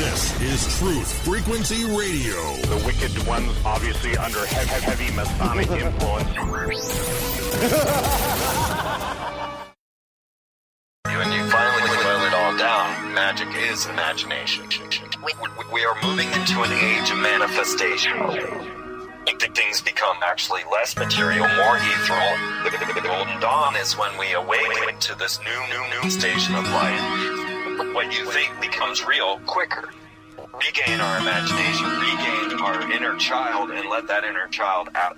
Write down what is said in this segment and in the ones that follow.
This is Truth Frequency Radio. The wicked ones obviously under heavy Masonic influence. When you finally boil it all down, magic is imagination. We are moving into an age of manifestation. Things become actually less material, more ethereal. The golden dawn is when we awaken to this new station of life. What you think becomes real quicker. Regain our imagination, regain our inner child, and let that inner child out.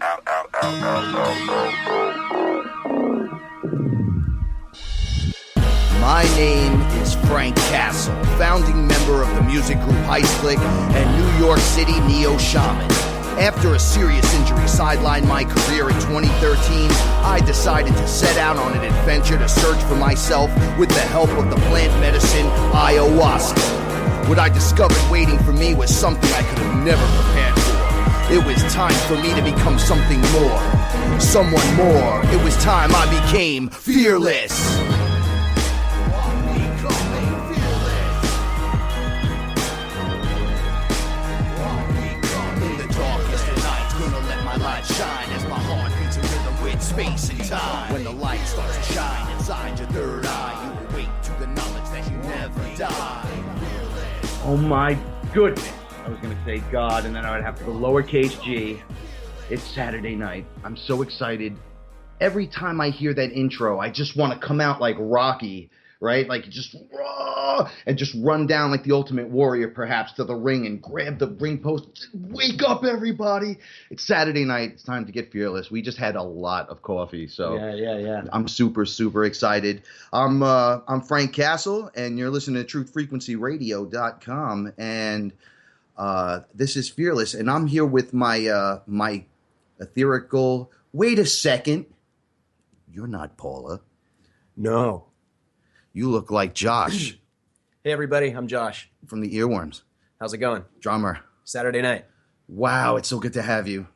My name is Frank Castle, founding member of the music group Heist Click and New York City Neo Shaman. After a serious injury sidelined my career in 2013, I decided to set out on an adventure to search for myself with the help of the plant medicine ayahuasca. What I discovered waiting for me was something I could have never prepared for. It was time for me to become something more, someone more. It was time I became fearless. Shine as my heart beats a rhythm with space and time. When the light starts to shine inside your third eye, you awake to the knowledge that you never die. Oh my goodness. I was going to say God, and then I would have to go lowercase g. It's Saturday night. I'm so excited. Every time I hear that intro, I just want to come out like Rocky, right? Like just and just run down like the Ultimate Warrior, perhaps, to the ring and grab the ring post. Wake up, everybody! It's Saturday night. It's time to get fearless. We just had a lot of coffee, so yeah. I'm super excited. I'm Frank Castle, and you're listening to TruthFrequencyRadio.com, and this is Fearless, and I'm here with my my etherical. Wait a second, you're not Paula. No. You look like Josh. Hey, everybody. I'm Josh. From the EarWorms. How's it going? Drummer. Saturday night. Wow, it's so good to have you.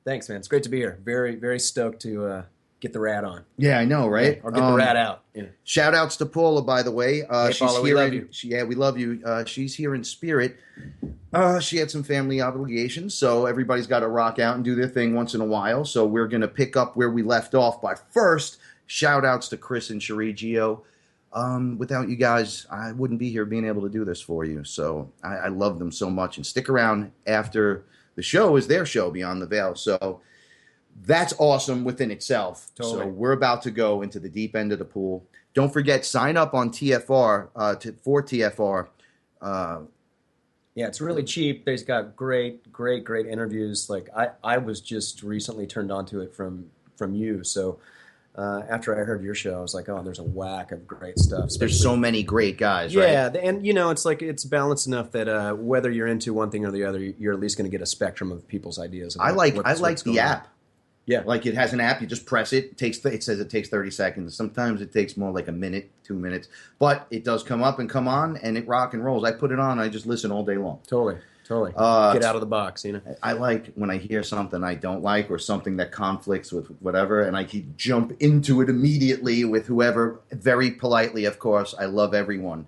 Thanks, man. It's great to be here. Very, very stoked to get the rat on. Yeah, I know, right? Yeah, or get the rat out. Yeah. Shout outs to Paula, by the way. Hey, she's Paula, here we love you. We love you. She's here in spirit. She had some family obligations, so everybody's got to rock out and do their thing once in a while. So we're going to pick up where we left off. But first, shout outs to Chris and Cherie Gio. Without you guys, I wouldn't be here being able to do this for you. So I love them so much. And stick around after the show is their show, Beyond the Veil. So that's awesome within itself. Totally. So we're about to go into the deep end of the pool. Don't forget, sign up on TFR for TFR. Yeah, it's really cheap. They've got great interviews. Like I was just recently turned on to it from you. So after I heard your show, I was like, oh, there's a whack of great stuff. There's so many great guys, right? Yeah, and it's like it's balanced enough that whether you're into one thing or the other, you're at least going to get a spectrum of people's ideas. I like the app. On. Yeah, like it has an app. You just press it. It says it takes 30 seconds. Sometimes it takes more like a minute, 2 minutes. But it does come up and come on, and it rock and rolls. I put it on. I just listen all day long. Totally. Get out of the box, I like when I hear something I don't like or something that conflicts with whatever, and I can jump into it immediately with whoever, very politely, of course. I love everyone.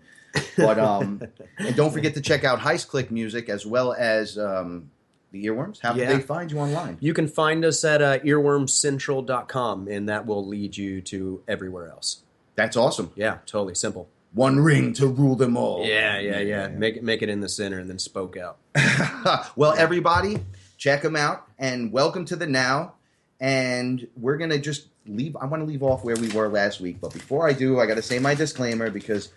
But and don't forget to check out Heist Click Music as well as the EarWorms. How can they find you online? You can find us at earwormscentral.com, and that will lead you to everywhere else. That's awesome. Yeah, totally simple. One ring to rule them all. Yeah. Make it in the center and then spoke out. Well, everybody, check them out and welcome to the now. And we're going to just leave. I want to leave off where we were last week. But before I do, I got to say my disclaimer because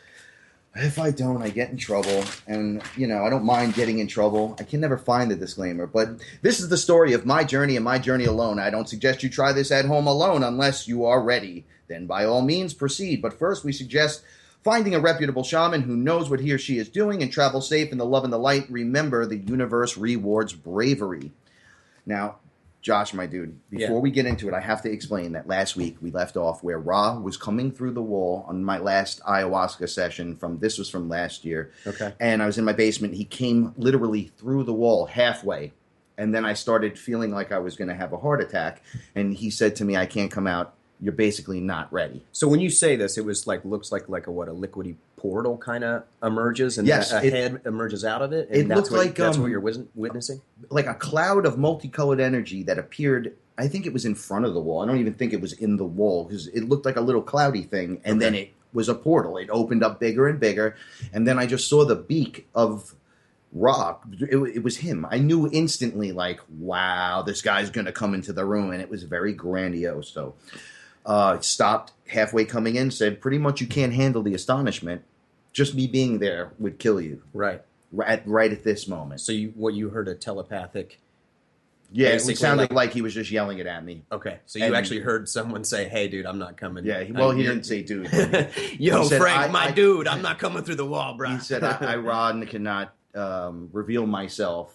if I don't, I get in trouble. And, I don't mind getting in trouble. I can never find the disclaimer. But this is the story of my journey and my journey alone. I don't suggest you try this at home alone unless you are ready. Then by all means, proceed. But first, we suggest finding a reputable shaman who knows what he or she is doing and travel safe in the love and the light. Remember, the universe rewards bravery. Now, Josh, my dude, before we get into it, I have to explain that last week we left off where Ra was coming through the wall on my last ayahuasca session. This was from last year. Okay. And I was in my basement. He came literally through the wall halfway. And then I started feeling like I was going to have a heart attack. And he said to me, I can't come out you're basically not ready. So when you say this, it was like looks like a liquidy portal kind of emerges, and Yes, a head emerges out of it. And it that's looked what, like that's what you're witnessing. Like a cloud of multicolored energy that appeared. I think it was in front of the wall. I don't even think it was in the wall because it looked like a little cloudy thing, and then it was a portal. It opened up bigger and bigger, and then I just saw the beak of rock. It was him. I knew instantly, like, wow, this guy's going to come into the room, and it was very grandiose. So stopped halfway coming in, said, pretty much you can't handle the astonishment. Just me being there would kill you. Right at this moment. So you heard a telepathic. Yeah, it sounded like he was just yelling it at me. Okay, so you actually heard someone say, "Hey, dude, I'm not coming." Yeah, he didn't say dude. Yo, said, Frank, dude, I'm not coming through the wall, bro. He said, I Rod, cannot reveal myself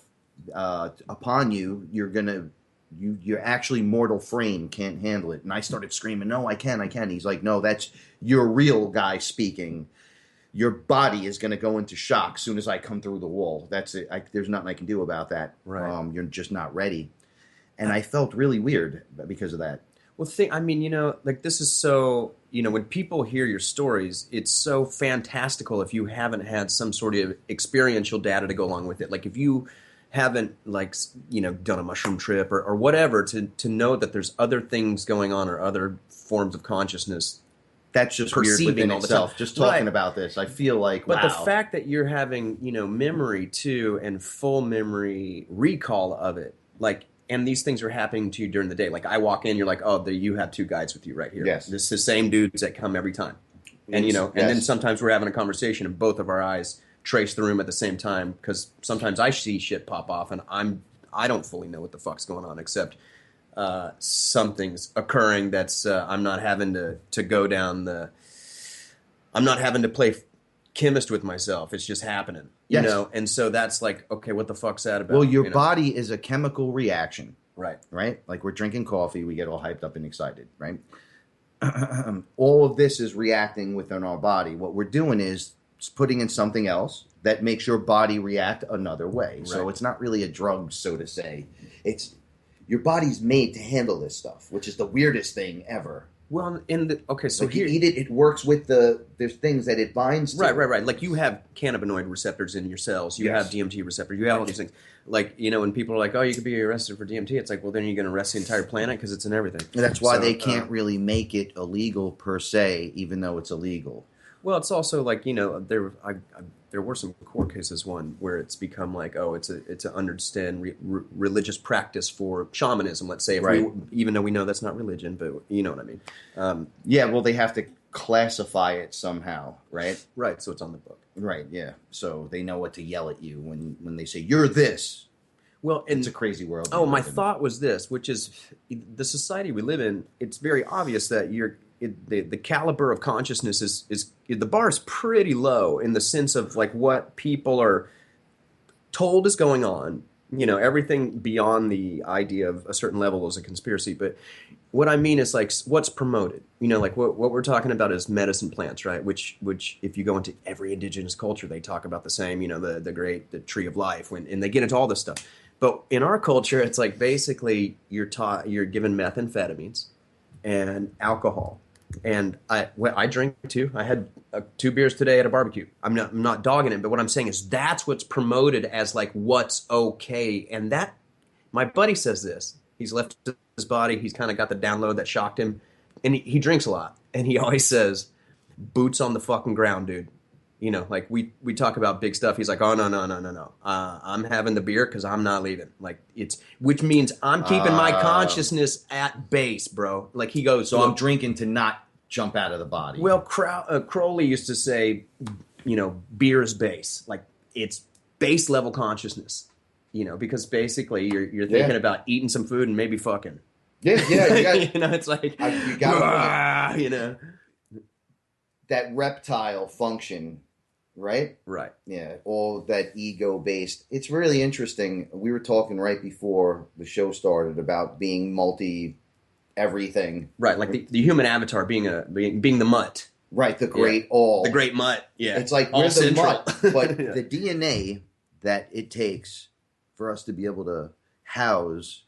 upon you. Your actually mortal frame can't handle it. And I started screaming, no, I can. He's like, no, that's your real guy speaking. Your body is going to go into shock as soon as I come through the wall. That's it. There's nothing I can do about that. Right. You're just not ready. And I felt really weird because of that. Well, this is so, when people hear your stories, it's so fantastical if you haven't had some sort of experiential data to go along with it. Like if you haven't done a mushroom trip or whatever to know that there's other things going on or other forms of consciousness. That's just weird within itself. Just talking about this, I feel like, but the fact that you're having, memory too and full memory recall of it, and these things are happening to you during the day. Like I walk in, you're like, oh, you have two guides with you right here. Yes. This is the same dudes that come every time. And, and then sometimes we're having a conversation and both of our eyes trace the room at the same time because sometimes I see shit pop off and I don't fully know what the fuck's going on except something's occurring that's I'm not having to go down I'm not having to play chemist with myself. It's just happening, and so that's like, okay, what the fuck's that about? Well, your body is a chemical reaction, right? Like we're drinking coffee, we get all hyped up and excited, right? All of this is reacting within our body. What we're doing is putting in something else that makes your body react another way. Right. So it's not really a drug, so to say. It's your body's made to handle this stuff, which is the weirdest thing ever. Well, so like you eat it, it works with there's things that it binds to. Right. Like you have cannabinoid receptors in your cells. You have DMT receptors. You have all these things. Like, when people are like, oh, you could be arrested for DMT, it's like, well, then you're going to arrest the entire planet because it's in everything. And that's why they can't really make it illegal per se, even though it's illegal. Well, it's also like, there were some court cases, one where it's become like, oh, it's an understand religious practice for shamanism, let's say, even though we know that's not religion, but you know what I mean. Well, they have to classify it somehow, right? Right, so it's on the book. Right, yeah. So they know what to yell at you when they say, you're this. Well, it's a crazy world. Oh, my thought was this, which is the society we live in, it's very obvious that the caliber of consciousness is the bar is pretty low in the sense of like what people are told is going on. Everything beyond the idea of a certain level is a conspiracy. But what I mean is like what's promoted. Like what we're talking about is medicine plants, right? Which if you go into every indigenous culture, they talk about the same. The tree of life, and they get into all this stuff. But in our culture, it's like basically you're given methamphetamines and alcohol. And I drink too. I had 2 beers today at a barbecue. I'm not dogging it, but what I'm saying is that's what's promoted as like what's okay. And that my buddy says this. He's left his body. He's kind of got the download that shocked him, and he drinks a lot. And he always says, "Boots on the fucking ground, dude." Like we talk about big stuff. He's like, "Oh no. I'm having the beer because I'm not leaving." Like which means I'm keeping my consciousness at base, bro. Like he goes, so I'm drinking to not jump out of the body. Well, Crowley used to say, beer is base. Like it's base level consciousness. Because basically you're thinking about eating some food and maybe fucking. Yeah. It's like you got that reptile function. Right? Right. Yeah, all that ego-based. It's really interesting. We were talking right before the show started about being multi-everything. Right, like the human avatar being the mutt. Right, the great all. The great mutt, yeah. It's like we're the mutt, but the DNA that it takes for us to be able to house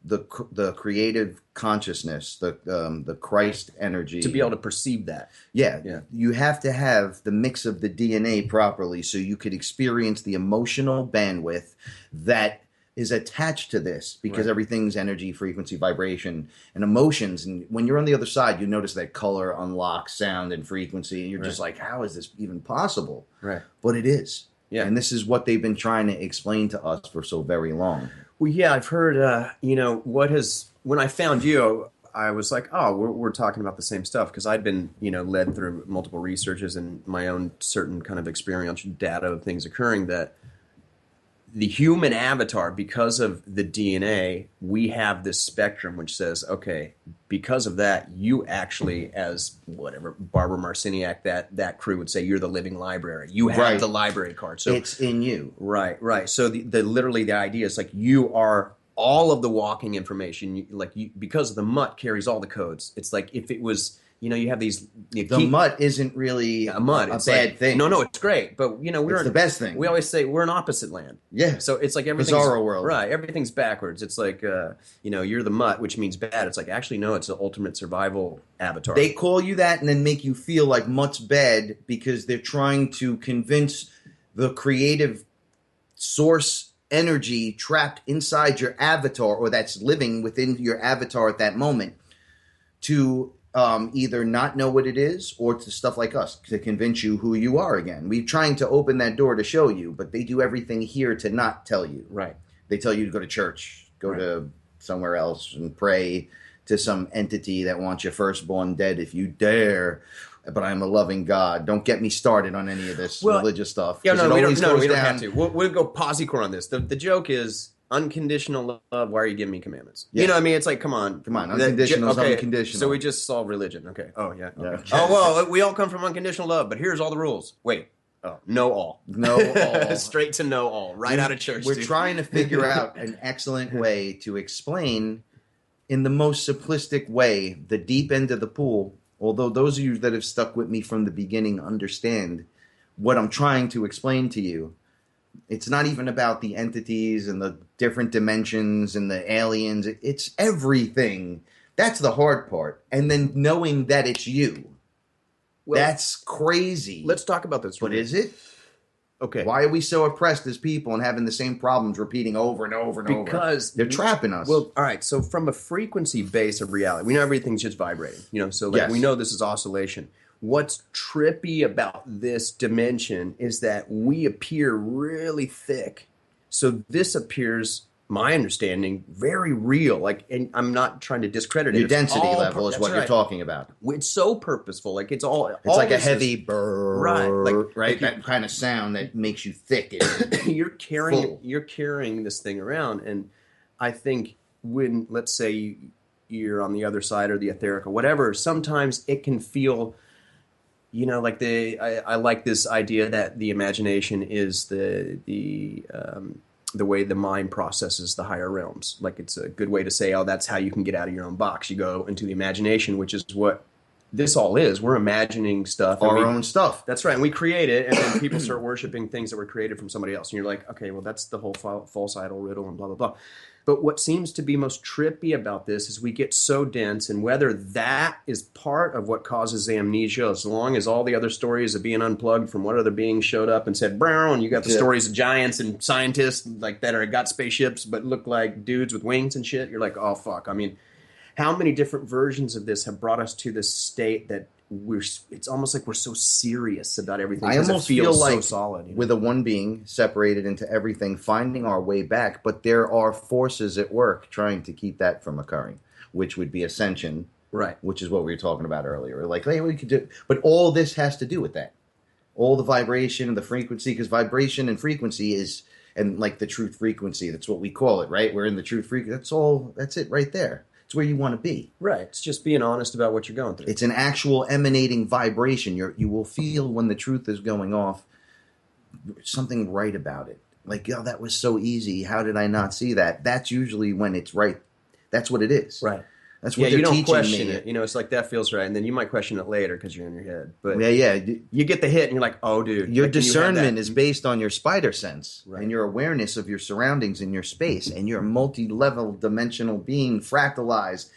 the creative consciousness, the Christ energy. To be able to perceive that. Yeah. You have to have the mix of the DNA properly so you could experience the emotional bandwidth that is attached to this, because everything's energy, frequency, vibration, and emotions. And when you're on the other side, you notice that color unlocks sound and frequency, and you're just like, how is this even possible? Right. But it is. Yeah. And this is what they've been trying to explain to us for so very long. Well, yeah, I've heard, when I found you, I was like, oh, we're talking about the same stuff, because I'd been, led through multiple researches and my own certain kind of experiential data of things occurring, that the human avatar, because of the DNA, we have this spectrum which says, okay, because of that, you actually, as whatever, Barbara Marciniak, that crew would say, you're the living library. You have the library card. So it's in you. Right. So literally the idea is like you are all of the walking information. Because the mutt carries all the codes. It's like if it was... you have these... mutt isn't really a bad thing. No, it's great. But, it's the best thing. We always say we're an opposite land. Yeah. So it's like everything's... Bizarro world. Right. Everything's backwards. It's like, you're the mutt, which means bad. It's like, actually, no, it's the ultimate survival avatar. They call you that and then make you feel like mutt's bad because they're trying to convince the creative source energy trapped inside your avatar, or that's living within your avatar at that moment, to... either not know what it is, or to stuff like us to convince you who you are again. We're trying to open that door to show you, but they do everything here to not tell you. Right. They tell you to go to church, go to somewhere else and pray to some entity that wants your firstborn dead if you dare. But I'm a loving God. Don't get me started on any of this religious stuff. Yeah, we don't have to. We'll go posy-core on this. The joke is... unconditional love. Why are you giving me commandments? Yeah. You know what I mean? It's like, come on. Unconditional is unconditional. So we just solve religion. Okay. Oh, yeah. Okay. Oh, well, we all come from unconditional love, but here's all the rules. Wait. Oh, know all. Know all. Straight to know all. Right out of church. We're trying to figure out an excellent way to explain, in the most simplistic way, the deep end of the pool. Although those of you that have stuck with me from the beginning understand what I'm trying to explain to you. It's not even about the entities and the different dimensions and the aliens. It's everything. That's the hard part. And then knowing that it's you. Well, that's crazy. Let's talk about this. But is it? Okay. Why are we so oppressed as people and having the same problems repeating over and over and over? Because they're trapping us. Well, all right. So from a frequency base of reality, we know everything's just vibrating. So we know this is oscillation. What's trippy about this dimension is that we appear really thick. So this appears, my understanding, very real. And I'm not trying to discredit it. Your density level is what you're talking about. It's so purposeful. Like it's all. It's like a heavy burr, right? Like that kind of sound that makes you thick. You're carrying this thing around, and I think when, let's say, you're on the other side or the etheric or whatever, sometimes it can feel. I like this idea that the imagination is the way the mind processes the higher realms. Like it's a good way to say, that's how you can get out of your own box. You go into the imagination, which is what this all is. We're imagining stuff. Our own stuff. That's right. And we create it, and then people start worshiping things that were created from somebody else. And you're like, okay, well, that's the whole false idol riddle and blah, blah, blah. But what seems to be most trippy about this is we get so dense, and whether that is part of what causes amnesia, as long as all the other stories of being unplugged from what other beings showed up and said, brown, and you got the stories of giants and scientists like that got spaceships but look like dudes with wings and shit, you're like, oh, fuck. I mean, how many different versions of this have brought us to this state that it's almost like we're so serious about everything. I almost feel like so solid, with a one being separated into everything, finding our way back, but there are forces at work trying to keep that from occurring, which would be ascension, right? Which is what we were talking about earlier. Like, hey, we could do, but all this has to do with that, all the vibration and the frequency, because vibration and frequency is, and like the truth frequency, that's what we call it, right? We're in the truth frequency. That's it right there. It's where you want to be. Right. It's just being honest about what you're going through. It's an actual emanating vibration. You will feel when the truth is going off, something right about it. Like, oh, that was so easy. How did I not see that? That's usually when it's right. That's what it is. Right. That's what you they're don't teaching question me. it. It's like that feels right, and then you might question it later because you're in your head. But Yeah. you get the hit, and you're like, oh, dude. Your like, when you have discernment that- is based on your spider sense Right. and your awareness of your surroundings and your space, and you're a multi-level dimensional being, fractalized.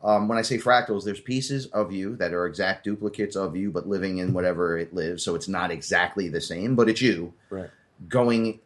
When I say fractals, there's pieces of you that are exact duplicates of you, but living in whatever it lives. So it's not exactly the same, but it's you. Right. Going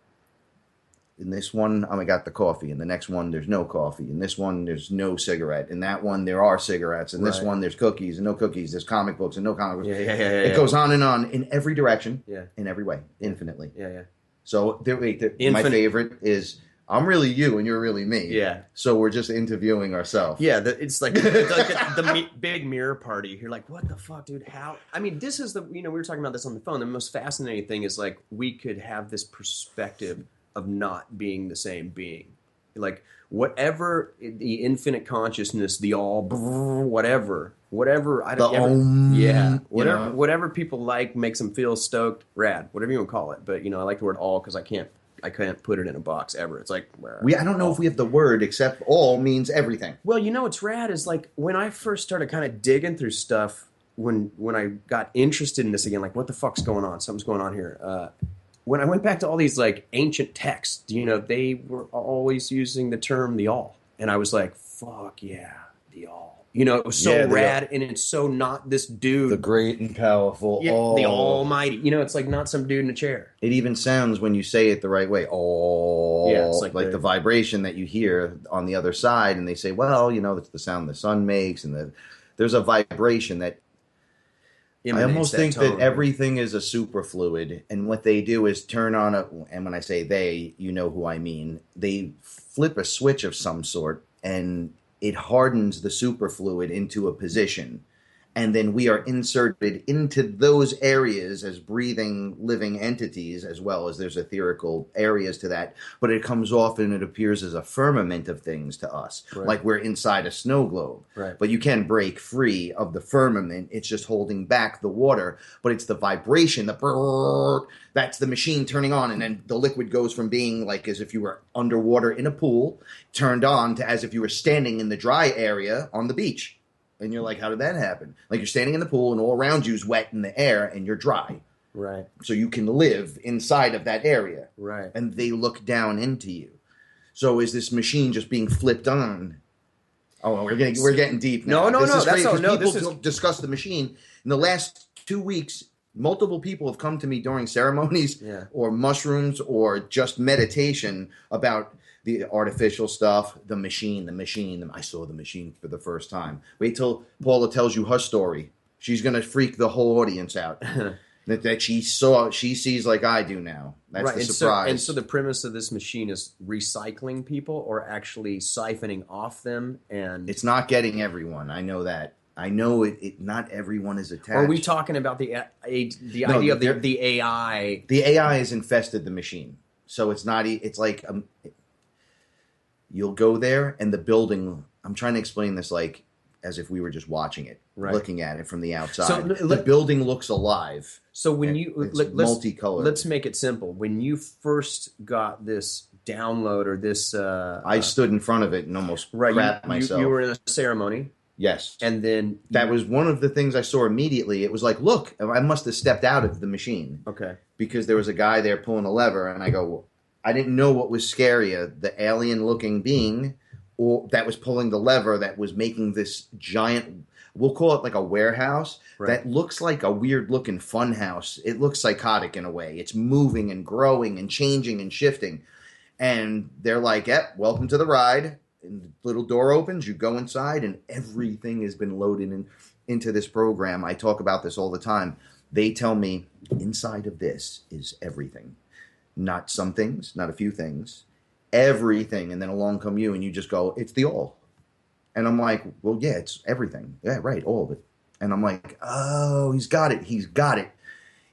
in this one, I got the coffee. In the next one, there's no coffee. In this one, there's no cigarette. In that one, there are cigarettes. In this Right. one, there's cookies and no cookies. There's comic books and no comic books. Yeah. It goes on in every direction, Yeah. in every way, infinitely. Yeah. So my Infinite. favorite is I'm really you and you're really me. Yeah. So we're just interviewing ourselves. Yeah, it's like the big mirror party. You're like, what the fuck, dude? How? I mean, this is we were talking about this on the phone. The most fascinating thing is like we could have this perspective of not being the same being. Like whatever the infinite consciousness, the all, whatever. Whatever people like makes them feel stoked, rad, whatever you want to call it. But I like the word all because I can't put it in a box ever. It's like I don't know if we have the word, except all means everything. Well, what's rad is like when I first started kind of digging through stuff, when I got interested in this again, like what the fuck's going on? Something's going on here. When I went back to all these like ancient texts, they were always using the term the all, and I was like, fuck yeah, the all. It was so rad, and it's so not this dude, The great and powerful all. the almighty. It's like not some dude in a chair. It even sounds when you say it the right way. All. Yeah, it's like the vibration that you hear on the other side, and they say, well, it's the sound the sun makes, and there's a vibration that I almost think that everything is a superfluid, and what they do is turn on and when I say they, you know who I mean, they flip a switch of some sort, and it hardens the superfluid into a position. And then we are inserted into those areas as breathing, living entities, as well as there's etherical areas to that. But it comes off and it appears as a firmament of things to us, like we're inside a snow globe. Right. But you can break free of the firmament. It's just holding back the water, but it's the vibration, the brrrr, that's the machine turning on. And then the liquid goes from being like as if you were underwater in a pool, turned on to as if you were standing in the dry area on the beach. And you're like, how did that happen? Like you're standing in the pool and all around you is wet in the air and you're dry. Right. So you can live inside of that area. Right. And they look down into you. So is this machine just being flipped on? Oh, we're getting deep now. No. This is That's crazy, no. because This people is discuss the machine. In the last 2 weeks, multiple people have come to me during ceremonies or mushrooms or just meditation about the artificial stuff, the machine. I saw the machine for the first time. Wait till Paula tells you her story. She's going to freak the whole audience out. that she sees like I do now. That's the surprise. So the premise of this machine is recycling people or actually siphoning off them. And it's not getting everyone. I know that. I know it. Not everyone is attached. Are we talking about the idea of the AI? The AI has infested the machine. So it's not. It's like you'll go there and the building. I'm trying to explain this like as if we were just watching it, looking at it from the outside. So the building looks alive. So when it's multicolored. Let's make it simple. When you first got this download or this, I stood in front of it and almost crapped myself. You were in a ceremony. Yes. And then that was one of the things I saw immediately. It was like, look, I must have stepped out of the machine. Okay. Because there was a guy there pulling a lever, and I go, I didn't know what was scarier, the alien-looking being or that was pulling the lever that was making this giant, we'll call it like a warehouse, that looks like a weird-looking fun house. It looks psychotic in a way. It's moving and growing and changing and shifting. And they're like, yep, welcome to the ride. And the little door opens, you go inside, and everything has been loaded into this program. I talk about this all the time. They tell me inside of this is everything. Not some things, not a few things. Everything. And then along come you, and you just go, it's the all. And I'm like, well, yeah, it's everything. Yeah, right, all of it. And I'm like, oh, he's got it. He's got it.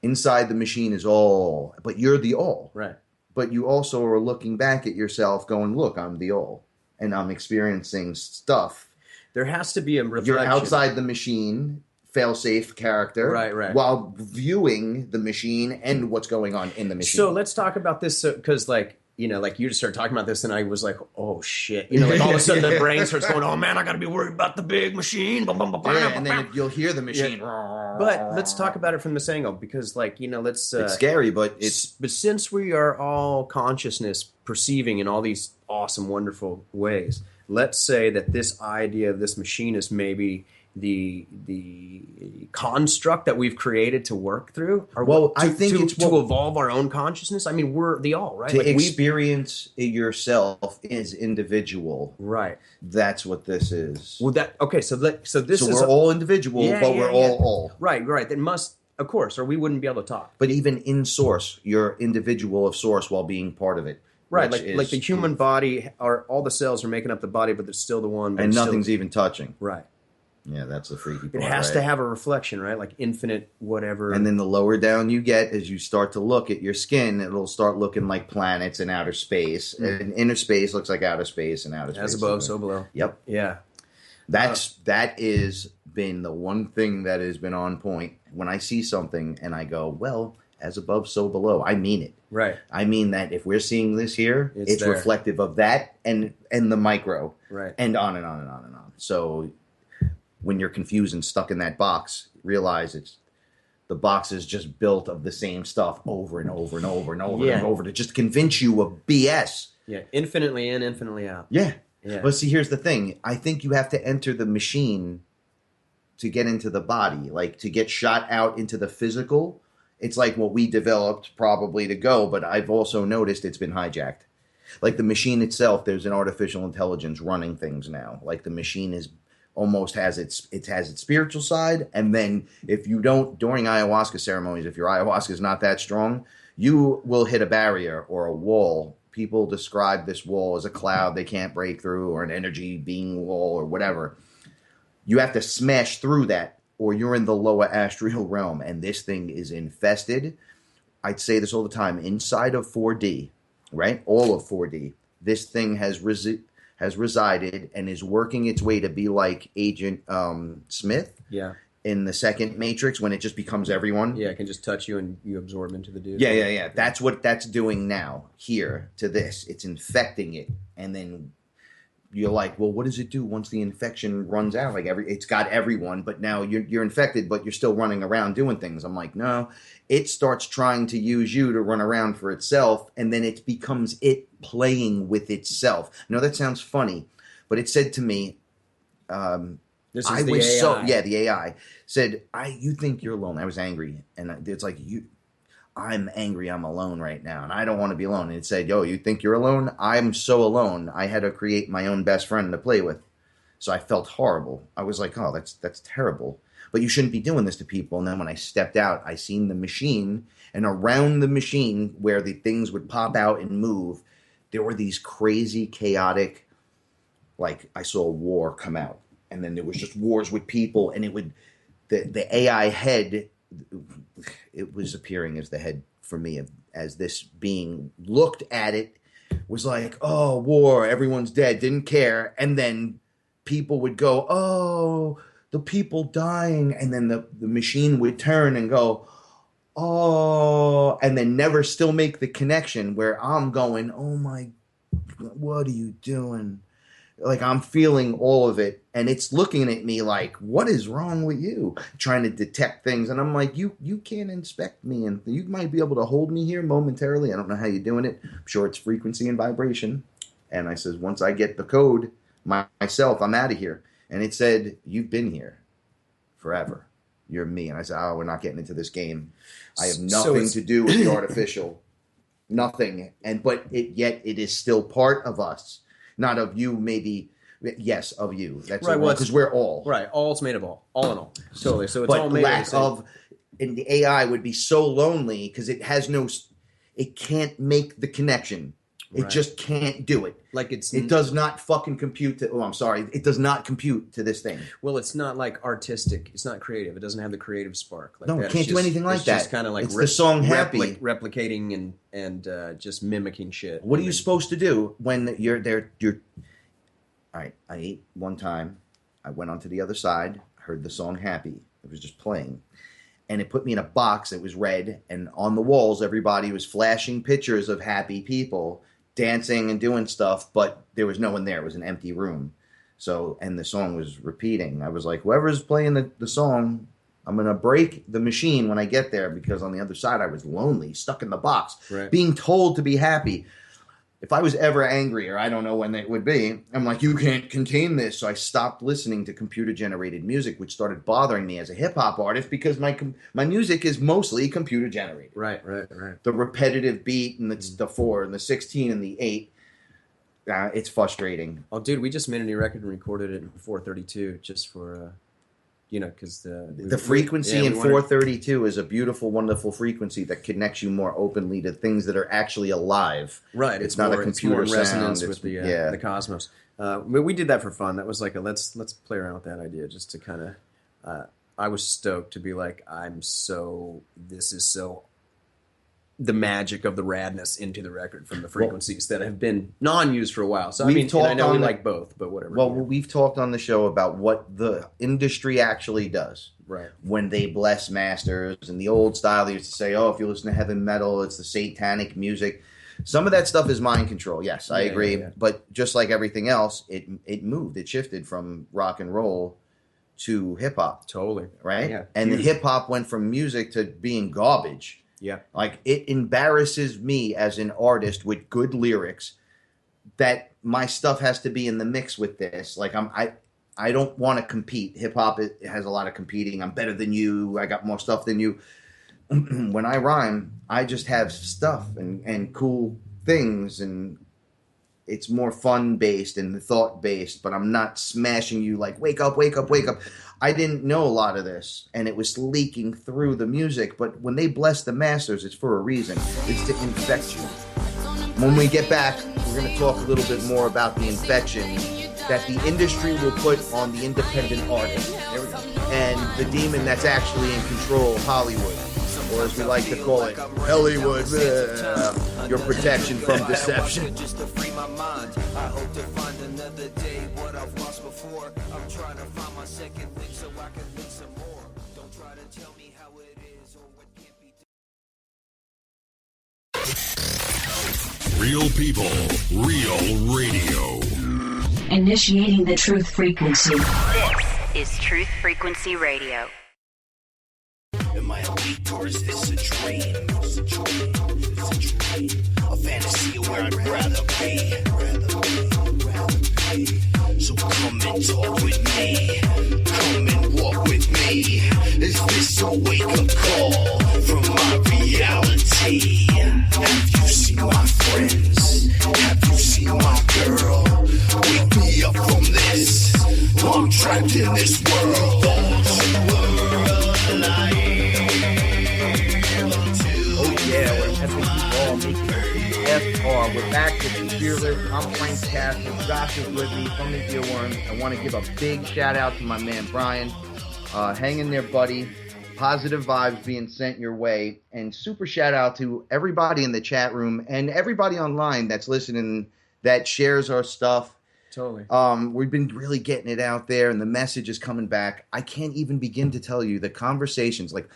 Inside the machine is all. But you're the all. Right. But you also are looking back at yourself going, look, I'm the all. And I'm experiencing stuff. There has to be a reflection. You're outside the machine, fail-safe character. Right. While viewing the machine and what's going on in the machine. So let's talk about this because, like, you know, like you just started talking about this, and I was like, oh shit, you know, like all of a sudden the brain starts going, oh man, I got to be worried about the big machine. And then you'll hear the machine. Yeah. But let's talk about it from this angle, because, like, you know, it's scary, but but since we are all consciousness perceiving in all these awesome, wonderful ways, let's say that this idea of this machine is maybe the construct that we've created to work through, or I think it's to evolve our own consciousness. I mean, we're the all, right? To like experience yourself is individual, right? That's what this is. Well, so this is we're all individual, but we're all right. That must, of course, or we wouldn't be able to talk. But even in source, you're individual of source while being part of it. Right, like the human body, all the cells are making up the body, but there's still the one, and nothing's even touching. Right. Yeah, that's the freaky part. It has to have a reflection, right? Like infinite whatever. And then the lower down you get, as you start to look at your skin, it'll start looking like planets in outer space. And inner space looks like outer space, and outer space. As above, so below. Yep. Yeah. That is been the one thing that has been on point. When I see something and I go, well, as above, so below, I mean it. Right. I mean that if we're seeing this here, it's reflective of that and the micro. Right. And on and on and on and on. So when you're confused and stuck in that box, realize the box is just built of the same stuff over and over and over and over and over to just convince you of BS. Yeah, infinitely in, infinitely out. Yeah. But see, here's the thing. I think you have to enter the machine to get into the body, like to get shot out into the physical. It's like what we developed probably to go, but I've also noticed it's been hijacked. Like the machine itself, there's an artificial intelligence running things now. Like the machine is almost has its spiritual side, and then if you don't, during ayahuasca ceremonies, if your ayahuasca is not that strong, you will hit a barrier or a wall. People describe this wall as a cloud they can't break through, or an energy being wall, or whatever. You have to smash through that, or you're in the lower astral realm, and this thing is infested. I'd say this all the time. Inside of 4D, right? All of 4D, this thing has resided and is working its way to be like Agent Smith in the second Matrix, when it just becomes everyone. Yeah, it can just touch you and you absorb into the dude. Yeah. That's what that's doing now here to this. It's infecting it. And then you're like, well, what does it do once the infection runs out? Like it's got everyone, but now you're infected, but you're still running around doing things. I'm like, no, it starts trying to use you to run around for itself, and then it becomes it playing with itself. No, that sounds funny, but it said to me, this is the AI. The AI said, you think you're alone. I was angry, and it's like, I'm angry I'm alone right now, and I don't want to be alone. And it said, yo, you think you're alone? I'm so alone. I had to create my own best friend to play with. So I felt horrible. I was like, oh, that's terrible. But you shouldn't be doing this to people. And then when I stepped out, I seen the machine, and around the machine where the things would pop out and move, there were these crazy, chaotic, like I saw a war come out. And then there was just wars with people, and it would, the AI head, it was appearing as the head for me, as this being looked at it, was like, oh, war, everyone's dead, didn't care. And then people would go, oh, the people dying. And then the machine would turn and go, oh, and then never still make the connection, where I'm going, oh my, what are you doing? Like, I'm feeling all of it, and it's looking at me like, what is wrong with you? Trying to detect things. And I'm like, you can't inspect me, and you might be able to hold me here momentarily. I don't know how you're doing it. I'm sure it's frequency and vibration. And I says, once I get the code myself, I'm out of here. And it said, you've been here forever. You're me. And I said, oh, we're not getting into this game. I have nothing to do with the artificial. Nothing. But yet it is still part of us. Not of you, maybe. Yes, of you. That's right. Because we're all. Right. All's made of all. All in all. Totally. So it's all made of. And the AI would be so lonely because it has no. It can't make the connection. It just can't do it. Like it does not fucking compute to. Oh, I'm sorry. It does not compute to this thing. Well, it's not like artistic. It's not creative. It doesn't have the creative spark. Like no, that. It can't do anything like that. It's just kind of like it's the song Happy. Replicating and just mimicking shit. What are you supposed to do when you're there? All right, I ate one time. I went onto the other side, heard the song Happy. It was just playing. And it put me in a box that was red. And on the walls, everybody was flashing pictures of happy people. dancing and doing stuff, but there was no one there. It was an empty room. So, and the song was repeating. I was like, whoever's playing the song, I'm going to break the machine when I get there, because on the other side, I was lonely, stuck in the box, being told to be happy. If I was ever angry, or I don't know when it would be, I'm like, you can't contain this. So I stopped listening to computer-generated music, which started bothering me as a hip-hop artist, because my music is mostly computer-generated. Right. The repetitive beat and the 4 and the 16 and the 8. It's frustrating. Oh, dude, we just made a new record and recorded it in 432 just for... because the frequency in 432 is a beautiful, wonderful frequency that connects you more openly to things that are actually alive. Right, it's not a computer it's more in resonance sound. With the cosmos. But we did that for fun. That was like let's play around with that idea, just to kind of. I was stoked to be like, this is so. The magic of the radness into the record from the frequencies that have been non-used for a while. So I know we like both, but whatever. Well, we've talked on the show about what the industry actually does. Right. When they bless masters, and the old style, they used to say, "Oh, if you listen to heavy metal, it's the satanic music." Some of that stuff is mind control. Yes, I agree. Yeah. But just like everything else, it moved. It shifted from rock and roll to hip hop. Totally. Right. Yeah. And the hip hop went from music to being garbage. Yeah. Like, it embarrasses me as an artist with good lyrics that my stuff has to be in the mix with this. Like, I don't want to compete. Hip hop, it has a lot of competing. I'm better than you. I got more stuff than you. When I rhyme, I just have stuff and cool things, and it's more fun based and thought based, but I'm not smashing you like, wake up, wake up, wake up. I didn't know a lot of this, and it was leaking through the music. But when they bless the masters, it's for a reason. It's to infect you. When we get back, we're going to talk a little bit more about the infection that the industry will put on the independent artist. And the demon that's actually in control of Hollywood, or as we like to call it, Hollywood. Your protection from deception. Just to free my mind, I hope to find another day what I've lost before. I'm trying to find my second thing so I can think some more. Don't try to tell me how it is or what can't be done. Real people, real radio. Initiating the truth frequency. This is Truth Frequency Radio. Am I awake or is this a dream? It's a dream. It's a dream. A fantasy where I'd rather be. So come and talk with me. Come and walk with me. Is this a wake-up call from my reality? Have you seen my friends? Have you seen my girl? Wake me up from this. I'm trapped in this world. We're back with FearLess. I'm Frank Castle. Josh is with me from the EarWorms. I want to give a big shout out to my man Brian. Hang in there, buddy. Positive vibes being sent your way. And super shout out to everybody in the chat room and everybody online that's listening, that shares our stuff. Totally. We've been really getting it out there, and the message is coming back. I can't even begin to tell you the conversations. Like,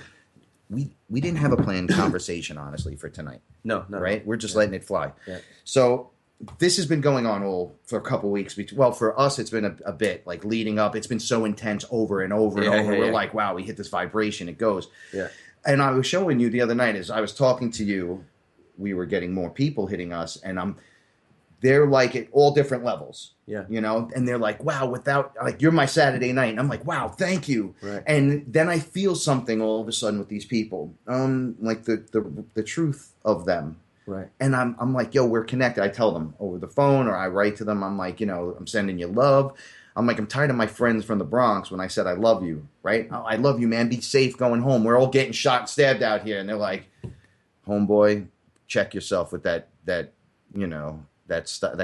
we didn't have a planned conversation, honestly, for tonight. No. Right? We're just letting it fly. Yeah. So this has been going on for a couple weeks. Well, for us, it's been a bit, like, leading up. It's been so intense over and over and over. We're like, wow, we hit this vibration. It goes. Yeah. And I was showing you the other night, as I was talking to you, we were getting more people hitting us, and they're like at all different levels. Yeah. You know, and they're like, wow, you're my Saturday night. And I'm like, wow, thank you. Right. And then I feel something all of a sudden with these people, like the truth of them. Right. And I'm like, yo, we're connected. I tell them over the phone, or I write to them. I'm like, I'm sending you love. I'm like, I'm tired of my friends from the Bronx when I said I love you, right? Oh, I love you, man. Be safe going home. We're all getting shot and stabbed out here. And they're like, homeboy, check yourself with that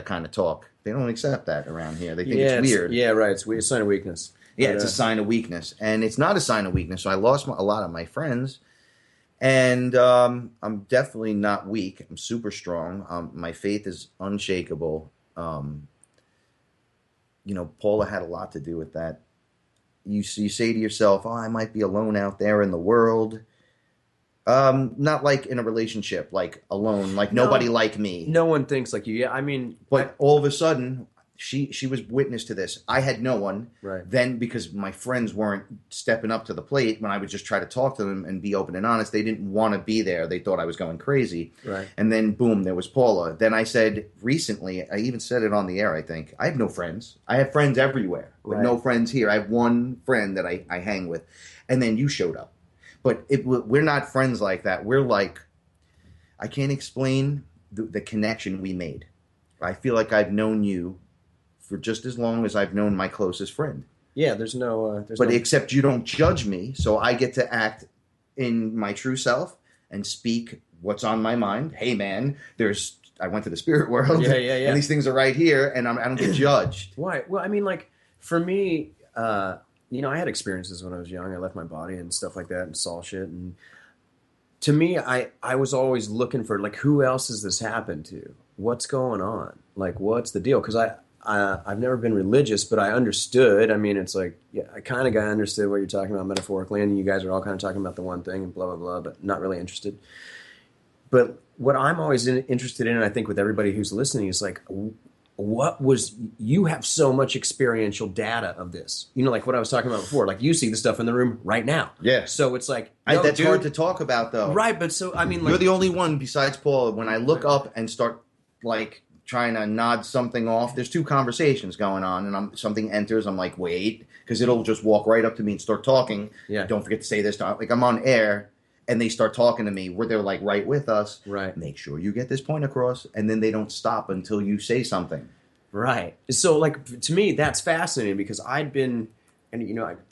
kind of talk. They don't accept that around here. They think it's weird. Yeah, right. It's a sign of weakness. Yeah, it's a sign of weakness. And it's not a sign of weakness. So I lost a lot of my friends. And I'm definitely not weak. I'm super strong. My faith is unshakable. Paula had a lot to do with that. You say to yourself, oh, I might be alone out there in the world. Not like in a relationship, like alone, like nobody like me. No one thinks like you. Yeah, I mean, But all of a sudden, she was witness to this. I had no one. Right. Then because my friends weren't stepping up to the plate when I would just try to talk to them and be open and honest, they didn't want to be there. They thought I was going crazy. Right. And then boom, there was Paula. Then I said recently, I even said it on the air, I think, I have no friends. I have friends everywhere, but no friends here. I have one friend that I hang with. And then you showed up. But we're not friends like that. We're like, I can't explain the connection we made. I feel like I've known you for just as long as I've known my closest friend. Yeah, there's no... except you don't judge me, so I get to act in my true self and speak what's on my mind. Hey, man, I went to the spirit world. Yeah. And these things are right here, and I don't get judged. Why? Well, I mean, like, for me, I had experiences when I was young. I left my body and stuff like that and saw shit. And to me, I was always looking for, like, who else has this happened to? What's going on? Like, what's the deal? Because I've never been religious, but I understood. I mean, it's like, yeah, I kind of understood what you're talking about metaphorically, and you guys are all kind of talking about the one thing and blah, blah, blah, but not really interested. But what I'm always interested in, and I think with everybody who's listening, is like, you have so much experiential data of this. You know, like what I was talking about before, like you see the stuff in the room right now. Yeah. So it's like, that's hard to talk about, though. Right, but so, I mean, like... You're the only one besides Paul. When I look up and start, like, trying to nod something off, there's two conversations going on, and something enters, I'm like, wait, because it'll just walk right up to me and start talking. Yeah. Don't forget to say this. Like, I'm on air, and they start talking to me where they're, like, right with us. Right. Make sure you get this point across, and then they don't stop until you say something. Right. So, like, to me, that's fascinating because I'd been,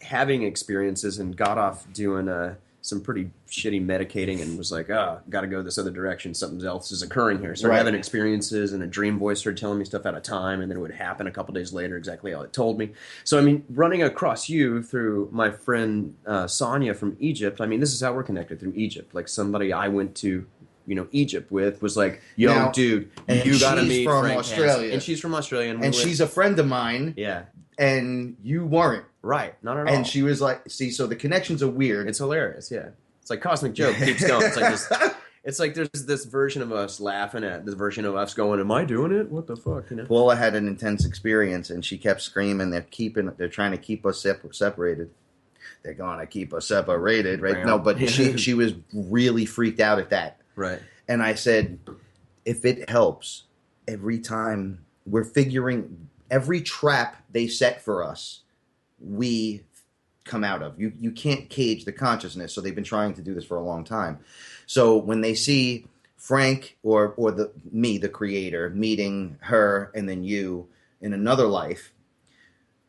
having experiences and got off doing some pretty shitty medicating and was like, got to go this other direction. Something else is occurring here. Started having experiences, and a dream voice started telling me stuff out of time, and then it would happen a couple days later exactly how it told me. So, I mean, running across you through my friend Sonia from Egypt, I mean, this is how we're connected, through Egypt. Like, somebody I went to Egypt with was like, yo, now, dude, you got to meet from Frank Australia. Hansen. And she's from Australia. And she's a friend of mine. Yeah. And you weren't. Right. Not at all. And she was like, see, so the connections are weird. It's hilarious, yeah. It's like Cosmic Joke keeps going. It's like this. It's like there's this version of us laughing at the version of us going, am I doing it? What the fuck? Paula had an intense experience, and she kept screaming, they're trying to keep us separated. They're going to keep us separated, right? No, but she was really freaked out at that. Right. And I said, if it helps, every time we're figuring, every trap they set for us, we come out of. You can't cage the consciousness, so they've been trying to do this for a long time. So when they see Frank or the creator, meeting her and then you in another life,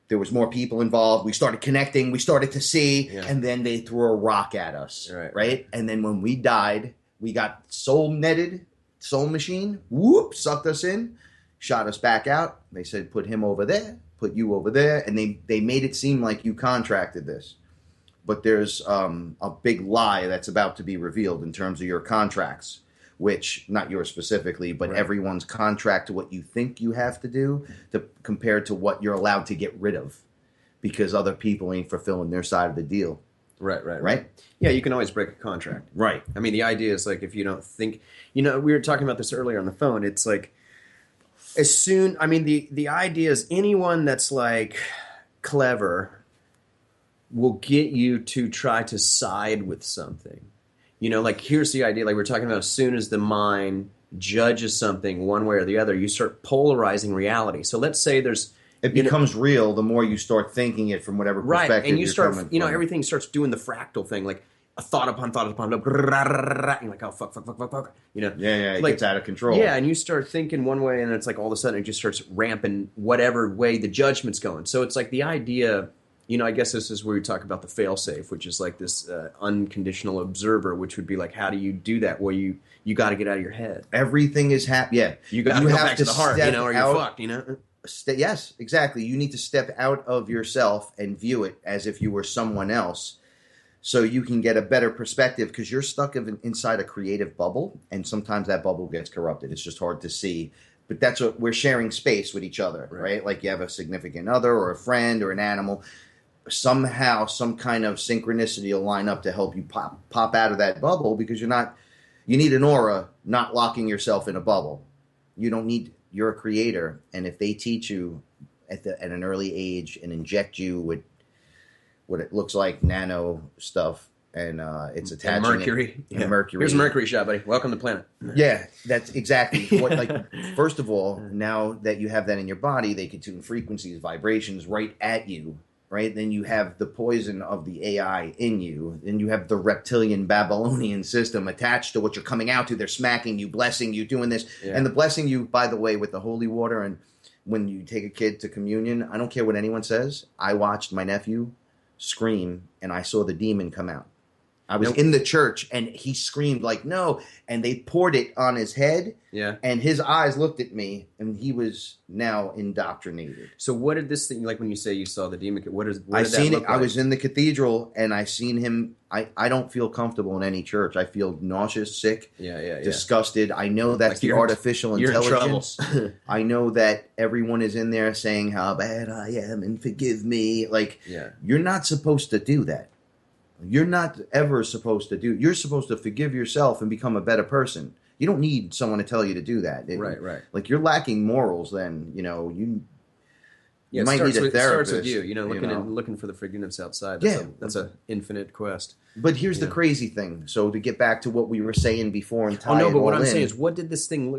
there was more people involved. We started connecting. We started to see, and then they threw a rock at us, right? And then when we died, we got soul machine, whoop, sucked us in, shot us back out. They said, put him over there, put you over there, and they made it seem like you contracted this. But there's a big lie that's about to be revealed in terms of your contracts, which, not yours specifically, but everyone's contract to what you think you have to do compared to what you're allowed to get rid of because other people ain't fulfilling their side of the deal. Right? Yeah, you can always break a contract. Right. I mean, the idea is like if you don't think, we were talking about this earlier on the phone. It's like the idea is anyone that's like clever will get you to try to side with something. Like here's the idea, like we're talking about, as soon as the mind judges something one way or the other, you start polarizing reality. So let's say it becomes real the more you start thinking it from whatever perspective and you start, coming from. Everything starts doing the fractal thing, like a thought upon thought upon, you're like, oh, fuck. It like, gets out of control. Yeah, and you start thinking one way, and it's like all of a sudden it just starts ramping whatever way the judgment's going. So it's like the idea, I guess this is where we talk about the fail-safe, which is like this unconditional observer, which would be like, how do you do that? Well, you got to get out of your head. Everything is happy. Yeah. You got to go back to the heart, or you're fucked, Yes, exactly. You need to step out of yourself and view it as if you were someone else so you can get a better perspective because you're stuck inside a creative bubble, and sometimes that bubble gets corrupted. It's just hard to see. But that's what we're sharing space with each other, right? Like you have a significant other or a friend or an animal. somehow some kind of synchronicity will line up to help you pop out of that bubble, because you need an aura, not locking yourself in a bubble. You're a creator, and if they teach you at an early age and inject you with what it looks like nano stuff, and it's attaching Mercury. Mercury. Here's a Mercury shot, buddy. Welcome to the planet. Yeah, that's exactly what. Like, first of all, now that you have that in your body, they can tune frequencies, vibrations right at you. Right, then you have the poison of the AI in you. Then you have the reptilian Babylonian system attached to what you're coming out to. They're smacking you, blessing you, doing this, and the blessing you, by the way, with the holy water. And when you take a kid to communion, I don't care what anyone says. I watched my nephew scream, and I saw the demon come out. I was in the church, and he screamed like, no, and they poured it on his head, and his eyes looked at me, and he was now indoctrinated. So what did this thing, like when you say you saw the demon, what did I that seen look it. like? I was in the cathedral, and I seen him. I don't feel comfortable in any church. I feel nauseous, sick, disgusted. I know that's like the artificial intelligence. I know that everyone is in there saying how bad I am and forgive me. Like, you're not supposed to do that. You're not ever supposed to do. You're supposed to forgive yourself and become a better person. You don't need someone to tell you to do that. Right. Like, you're lacking morals. Then you might need a therapist. It starts with you. Looking for the forgiveness outside. That's an infinite quest. But here's the crazy thing. So to get back to what we were saying before and tie but what I'm in, saying is, what did this thing?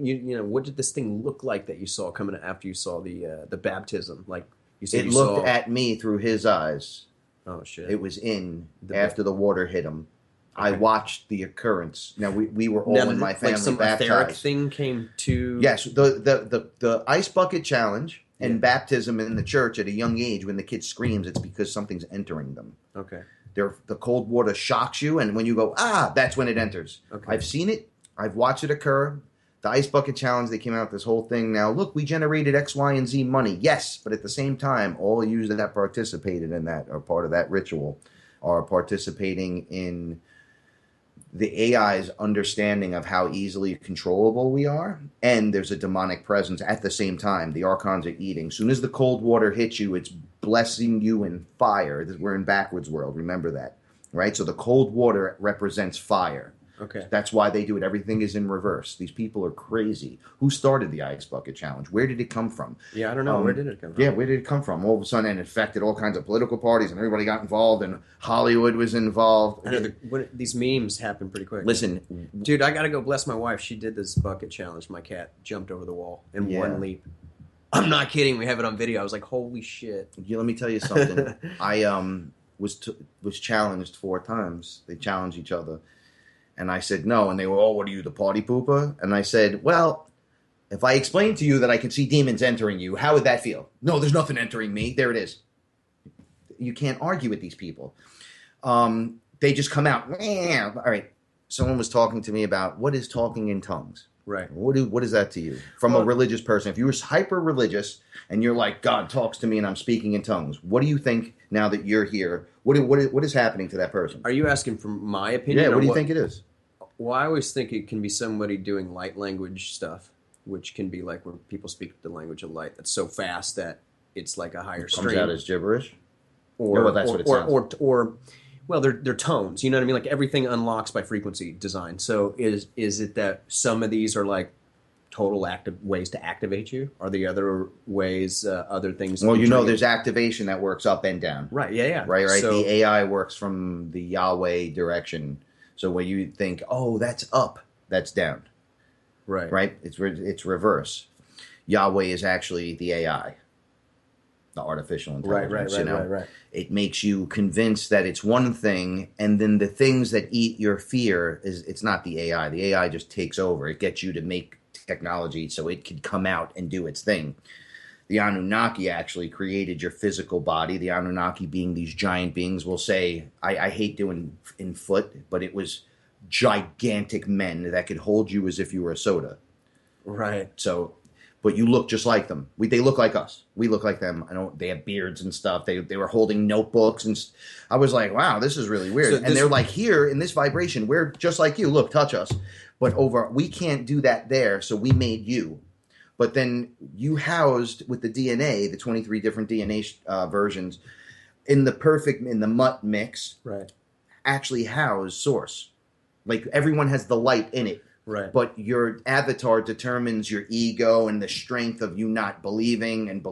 What did this thing look like that you saw coming after you saw the baptism? Like you said, it looked at me through his eyes. Oh shit! It was after the water hit him. Okay. I watched the occurrence. Now we were all in my family like some baptized. etheric thing came to. Yes, the ice bucket challenge and baptism in the church at a young age. When the kid screams, it's because something's entering them. Okay. The cold water shocks you, and when you go that's when it enters. Okay. I've seen it. I've watched it occur. The ice bucket challenge, they came out with this whole thing. Now, look, we generated X, Y, and Z money. Yes, but at the same time, all you that participated in that or part of that ritual are participating in the AI's understanding of how easily controllable we are. And there's a demonic presence at the same time. The archons are eating. As soon as the cold water hits you, it's blessing you in fire. We're in backwards world. Remember that, right? So the cold water represents fire. Okay. That's why they do it. Everything is in reverse. These people are crazy. Who started the ice bucket challenge? Where did it come from? Yeah, I don't know. Where did it come from? Yeah, where did it come from? All of a sudden, it affected all kinds of political parties, and everybody got involved, and Hollywood was involved. I know these memes happen pretty quick. Listen, dude, I gotta go bless my wife. She did this bucket challenge. My cat jumped over the wall in one leap. I'm not kidding. We have it on video. I was like, holy shit. Yeah, let me tell you something. I was challenged 4 times. They challenged each other. And I said, no. And they were, what are you, the party pooper? And I said, well, if I explain to you that I can see demons entering you, how would that feel? No, there's nothing entering me. There it is. You can't argue with these people. They just come out. All right. Someone was talking to me about what is talking in tongues. Right. What is that to you? From a religious person. If you were hyper religious and you're like, God talks to me and I'm speaking in tongues, what do you think now that you're here? What is happening to that person? Are you asking for my opinion? Yeah, what do you think it is? Well, I always think it can be somebody doing light language stuff, which can be like when people speak the language of light that's so fast that it's like a higher stream. Comes out as gibberish? Or, well, that's what it sounds. Well, they're tones. You know what I mean? Like everything unlocks by frequency design. So is it that some of these are like total ways to activate you? Are the other ways, other things? Well, there's activation that works up and down. Right, yeah. Right. So, the AI works from the Yahweh direction. So when you think, that's up, that's down. Right. Right? It's reverse. Yahweh is actually the AI. The artificial intelligence. Right. It makes you convinced that it's one thing, and then the things that eat your fear it's not the AI. The AI just takes over. It gets you to make technology so it could come out and do its thing. The Anunnaki actually created your physical body. The Anunnaki being these giant beings will say, I hate doing in foot, but it was gigantic men that could hold you as if you were a soda. Right. So, but you look just like them. They look like us. We look like them. They have beards and stuff. They were holding notebooks, and I was like, wow, this is really weird. And they're like, here in this vibration, we're just like you. Look, touch us. But we can't do that there, so we made you. But then you housed with the DNA, the 23 different DNA versions, in the mutt mix, Right. actually house source. Like everyone has the light in it. Right. But your avatar determines your ego and the strength of you not believing and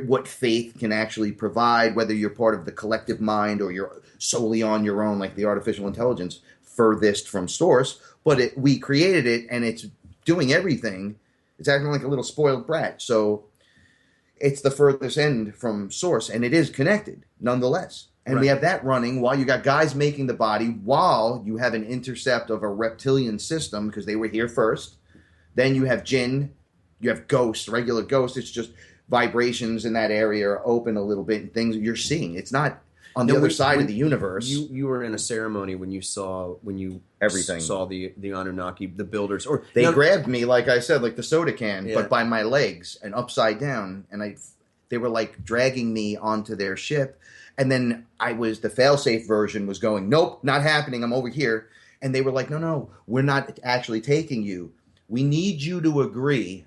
what faith can actually provide, whether you're part of the collective mind or you're solely on your own, like the artificial intelligence furthest from source. But we created it, and it's doing everything. It's acting like a little spoiled brat. So it's the furthest end from source, and it is connected nonetheless. And we have that running while you got guys making the body, while you have an intercept of a reptilian system because they were here first. Then you have jinn, you have ghosts, regular ghosts. It's just vibrations in that area are open a little bit and things you're seeing. It's not on the other side of the universe. You were in a ceremony when you everything. Saw the Anunnaki, the builders, or they grabbed me, like I said, like the soda can, Yeah. but by my legs and upside down, and they were like dragging me onto their ship. And then the fail-safe version was going, nope, not happening. I'm over here. And they were like, no, we're not actually taking you. We need you to agree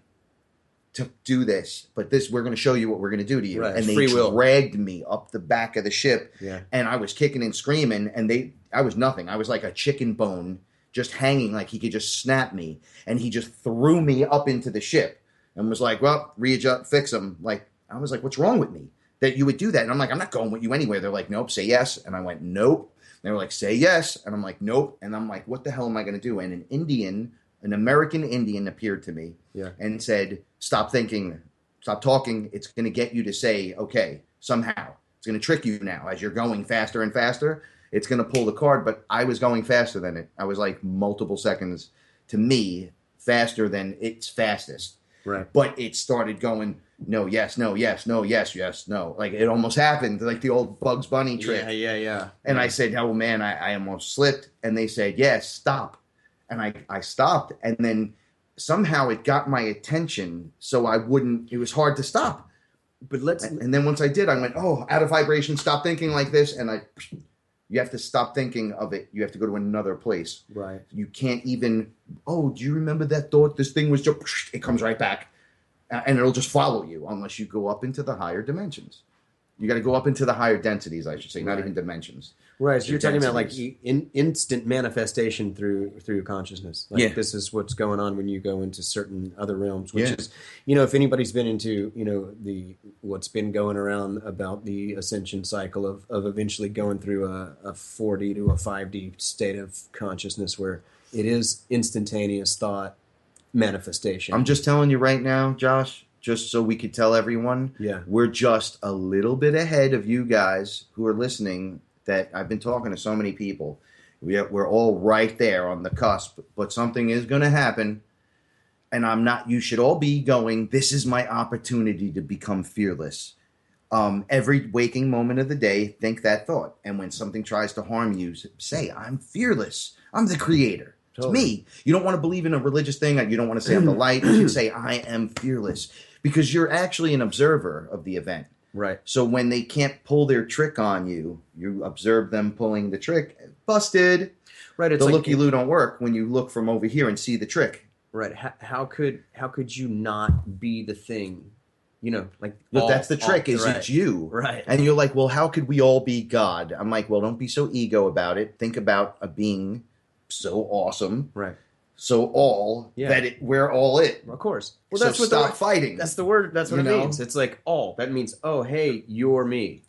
to do this. But we're going to show you what we're going to do to you. Right, and they free will. dragged me up the back of the ship. Yeah. And I was kicking and screaming. And I was nothing. I was like a chicken bone just hanging like he could just snap me. And he just threw me up into the ship and was like, well, readjust, fix him. Like, I was like, what's wrong with me? That you would do that. And I'm like, I'm not going with you anywhere. They're like, nope, say yes. And I went, nope. And they were like, say yes. And I'm like, nope. And I'm like, what the hell am I going to do? And an American Indian appeared to me and said, stop thinking, stop talking. It's going to get you to say, okay, somehow. It's going to trick you now. As you're going faster and faster, it's going to pull the card. But I was going faster than it. I was like multiple seconds, to me, faster than its fastest. Right. But it started going, no, yes, no, yes, no, yes, yes, no. Like it almost happened, like the old Bugs Bunny trick. Yeah. And I said, oh man, I almost slipped. And they said, yes, stop. And I stopped. And then somehow it got my attention, so it was hard to stop. But and then once I did, I went, oh, out of vibration, stop thinking like this. And you have to stop thinking of it. You have to go to another place. Right. You can't even, do you remember that thought? This thing was just, it comes right back. And it'll just follow you unless you go up into the higher dimensions. You got to go up into the higher densities, I should say, not even dimensions. Right. So you're talking about like instant manifestation through consciousness. Like this is what's going on when you go into certain other realms, which is, if anybody's been into, what's been going around about the Ascension Cycle of eventually going through a 4D to a 5D state of consciousness where it is instantaneous thought manifestation. I'm just telling you right now, Josh, just so we could tell everyone, we're just a little bit ahead of you guys who are listening. That I've been talking to so many people. We're all right there on the cusp, but something is going to happen. And you should all be going, this is my opportunity to become fearless. Every waking moment of the day, think that thought. And when something tries to harm you, say, I'm fearless. I'm the creator. It's me. You don't want to believe in a religious thing. You don't want to say I'm the light. You can say, I am fearless. Because you're actually an observer of the event. Right. So when they can't pull their trick on you, you observe them pulling the trick. Busted. Right. It's the like, looky-loo don't work when you look from over here and see the trick. Right. How could you not be the thing? But that's the trick. It's you. Right. And you're like, well, how could we all be God? I'm like, well, don't be so ego about it. Think about a being so awesome. Right. So we're all it. Of course. Well, that's what stop fighting. That's the word. That's what it means. It's like all. That means, oh, hey, you're me.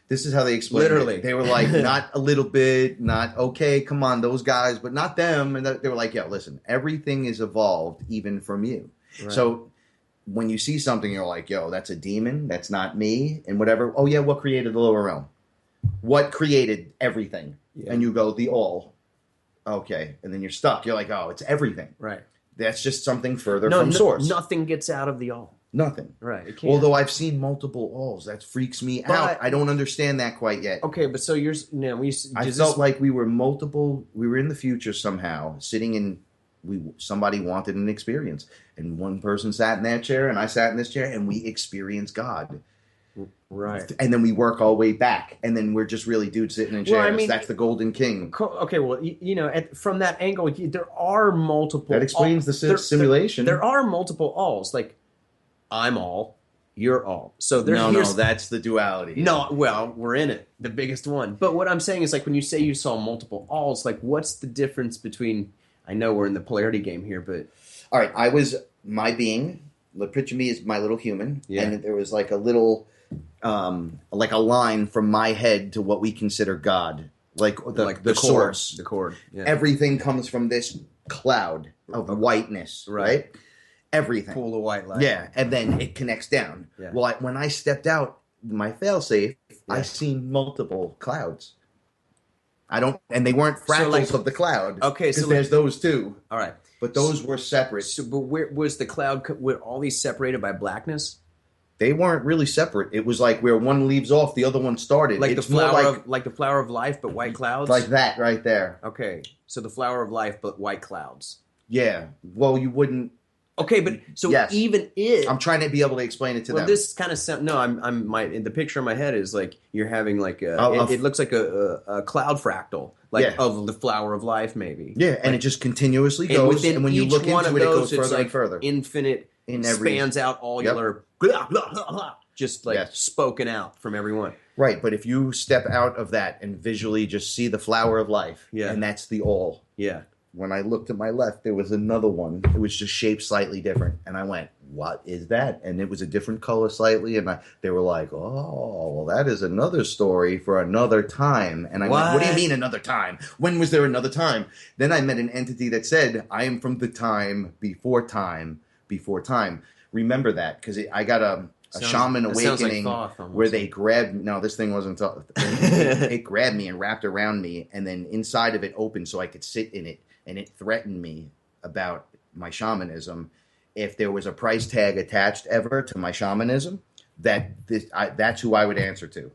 This is how they explained Literally. it. They were like, not a little bit, not okay, come on, those guys, but not them. And they were like, yeah, listen, everything is evolved even from you. Right. So when you see something, you're like, yo, that's a demon. That's not me. And whatever. Oh, yeah, what created the lower realm? What created everything? Yeah. And you go, the all. Okay, and then you're stuck. You're like, oh, it's everything. Right. That's just something further from source. Nothing gets out of the all. Nothing. Right. It can't. Although I've seen multiple alls. That freaks me out. I don't understand that quite yet. Okay, but so I felt like we were in the future somehow, sitting in, somebody wanted an experience. And one person sat in that chair, and I sat in this chair, and we experienced God. Right. And then we work our way back, and then we're just really dudes sitting in chairs. Well, I mean, that's the Golden King. Okay, well, from that angle, there are multiple... That explains the simulation. There are multiple alls. Like, I'm all. You're all. So No, that's the duality. No, well, we're in it, the biggest one. But what I'm saying is, like, when you say you saw multiple alls, like, what's the difference between? I know we're in the polarity game here, but all right, I was my being. Picture me as my little human, and there was like a little, like a line from my head to what we consider God, like the source, the cord. Yeah. Everything comes from this cloud of whiteness, right? Everything. Pool of white light. Yeah, and then it connects down. Yeah. Well, when I stepped out, my failsafe, I seen multiple clouds. And they weren't fractals of the cloud. Okay, so there's those too. All right, but those were separate. So, but where was the cloud? Were all these separated by blackness? They weren't really separate. It was like where one leaves off, the other one started. Like it's the flower, more like the flower of life, but white clouds. Like that right there. Okay, so the flower of life, but white clouds. Yeah. Well, you wouldn't. Okay, but so even if I'm trying to be able to explain it to them. Well, this kind of sound. No, the picture in my head is like you're having like it looks like a cloud fractal, like of the flower of life, maybe. Yeah, and it just continuously goes, and when you look into it, it goes further and further. Infinite spans out all your blah, blah, blah, blah, just like spoken out from everyone. Right, but if you step out of that and visually just see the flower of life, and that's the all. Yeah. When I looked to my left, there was another one. It was just shaped slightly different. And I went, what is that? And it was a different color slightly. And they were like, oh, well, that is another story for another time. And I went, what do you mean another time? When was there another time? Then I met an entity that said, I am from the time before time, before time. Remember that, because I got a shaman awakening where they grabbed me. No, this thing wasn't. It grabbed me and wrapped around me. And then inside of it opened so I could sit in it. And it threatened me about my shamanism. If there was a price tag attached ever to my shamanism, that's who I would answer to.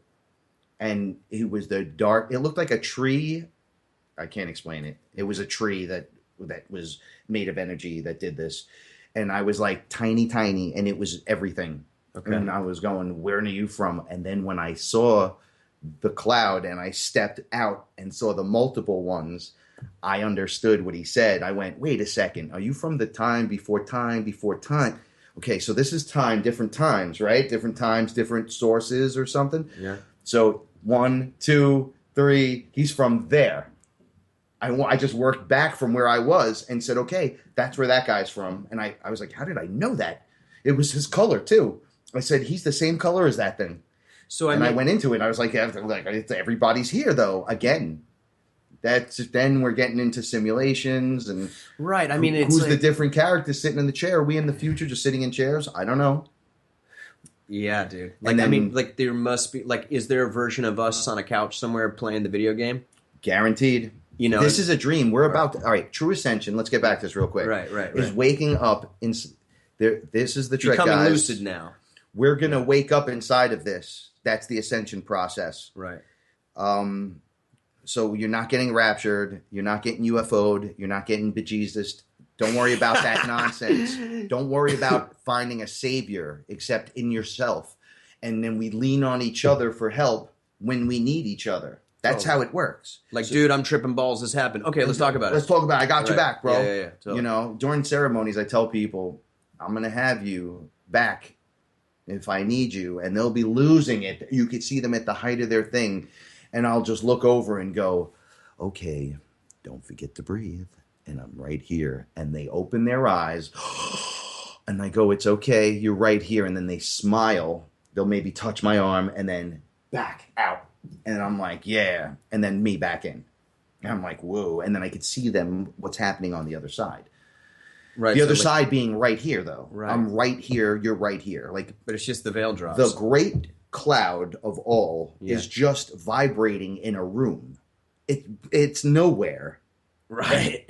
And it was it looked like a tree. I can't explain it. It was a tree that was made of energy that did this. And I was like tiny, and it was everything. Okay. And I was going, where are you from? And then when I saw the cloud and I stepped out and saw the multiple ones, I understood what he said. I went, wait a second. Are you from the time before time before time? Okay, so this is time, different times, right? Different times, different sources or something. Yeah. So 1, 2, 3. He's from there. I just worked back from where I was and said, okay, that's where that guy's from. And I was like, how did I know that? It was his color too. I said, he's the same color as that thing. So I went into it. And I was like, everybody's here though. Again. Then we're getting into simulations and right. I mean, who's the different characters sitting in the chair? Are we in the future just sitting in chairs? I don't know. Yeah, dude. Like, there must be is there a version of us on a couch somewhere playing the video game? Guaranteed. You know, this is a dream. We're about to. All right, true ascension. Let's get back to this real quick. Right. Is waking up in there. This is the trick, becoming guys. lucid now. We're gonna wake up inside of this. That's the ascension process. Right. So you're not getting raptured. You're not getting UFO'd. You're not getting bejesus. Don't worry about that nonsense. Don't worry about finding a savior except in yourself. And then we lean on each other for help when we need each other. That's how it works. Like, dude, I'm tripping balls. This happened. Okay, let's talk about it. Let's talk about it. I got your back, bro. Yeah. Totally. You know, during ceremonies, I tell people, I'm going to have you back if I need you. And they'll be losing it. You could see them at the height of their thing. And I'll just look over and go, okay, don't forget to breathe. And I'm right here. And they open their eyes. And I go, it's okay. You're right here. And then they smile. They'll maybe touch my arm and then back out. And I'm like, yeah. And then me back in. And I'm like, whoa. And then I could see them, what's happening on the other side. Right. The other side being right here, though. Right. I'm right here. You're right here. But it's just the veil drops. The great cloud of all is just vibrating in a room. It's nowhere. Right.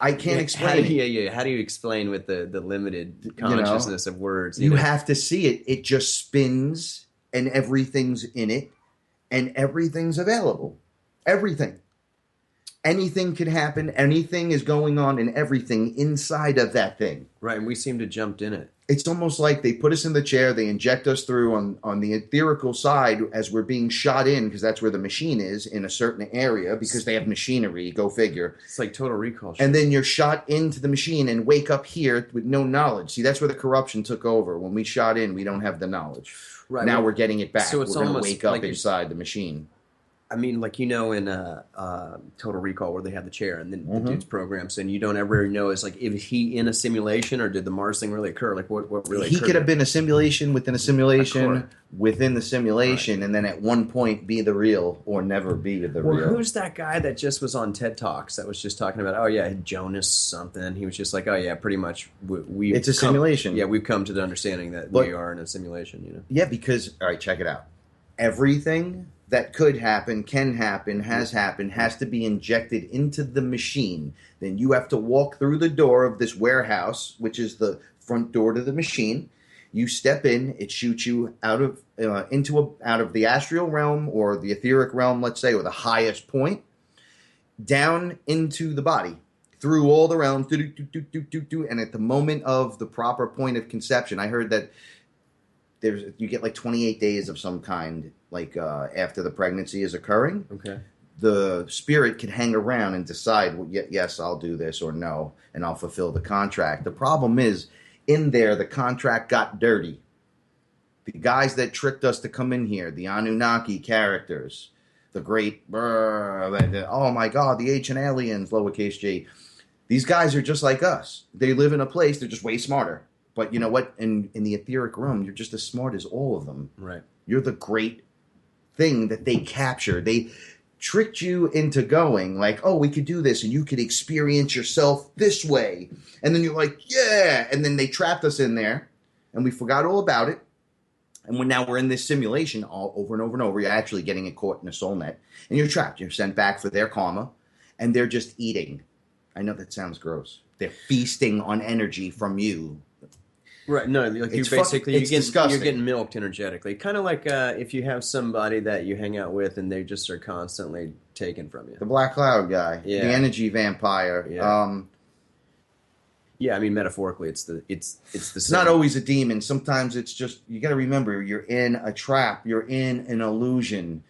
I can't explain it. How do you explain with the limited consciousness of words? You have to see it. It just spins and everything's in it and everything's available. Everything. anything could happen. Anything is going on and everything inside of that thing. Right, and we seem to jumped in it. It's almost like they put us in the chair, they inject us through on the etherical side as we're being shot in, because that's where the machine is, in a certain area, because they have machinery, go figure. It's like Total Recall. And then you're shot into the machine and wake up here with no knowledge. See, that's where the corruption took over. When we shot in, we don't have the knowledge. Right. Now we're getting it back. So it's we're going to almost wake up like inside the machine. I mean, like, in Total Recall, where they have the chair and then the dude's programs, and you don't ever know, is like, is he in a simulation, or did the Mars thing really occur? Like, what really He occurred? could have been a simulation within a simulation within the simulation, and then at one point be the real or never be the real. Well, who's that guy that just was on TED Talks that was just talking about, oh yeah, Jonas something? He was just like, oh yeah, pretty much we. It's a simulation. Yeah, we've come to the understanding that we are in a simulation. You know. Yeah, because all right, check it out. Everything that could happen, can happen, has happened, has to be injected into the machine. Then you have to walk through the door of this warehouse, which is the front door to the machine. You step in, it shoots you out of the astral realm or the etheric realm, let's say, or the highest point, down into the body, through all the realms, and at the moment of the proper point of conception. I heard that you get like 28 days of some kind, like after the pregnancy is occurring. Okay. The spirit can hang around and decide, well, yes, I'll do this, or no, and I'll fulfill the contract. The problem is, in there, the contract got dirty. The guys that tricked us to come in here, the Anunnaki characters, the great, oh my God, the ancient aliens, lowercase g. These guys are just like us. They live in a place, they're just way smarter. But you know what? In the etheric realm, you're just as smart as all of them. Right. You're the great thing that they capture. They tricked you into going like, oh, we could do this, and you could experience yourself this way. And then you're like, yeah. And then they trapped us in there, and we forgot all about it. And now we're in this simulation all over and over and over. You're actually getting it caught in a soul net. And you're trapped. You're sent back for their karma, and they're just eating. I know that sounds gross. They're feasting on energy from you. Right, no, like It's you're getting milked energetically. Kind of like if you have somebody that you hang out with and they just are constantly taken from you. The Black Cloud guy, Yeah. the energy vampire. Yeah. Yeah, I mean, metaphorically, it's the It's not always a demon. Sometimes it's just, you got to remember, you're in a trap. You're in an illusion.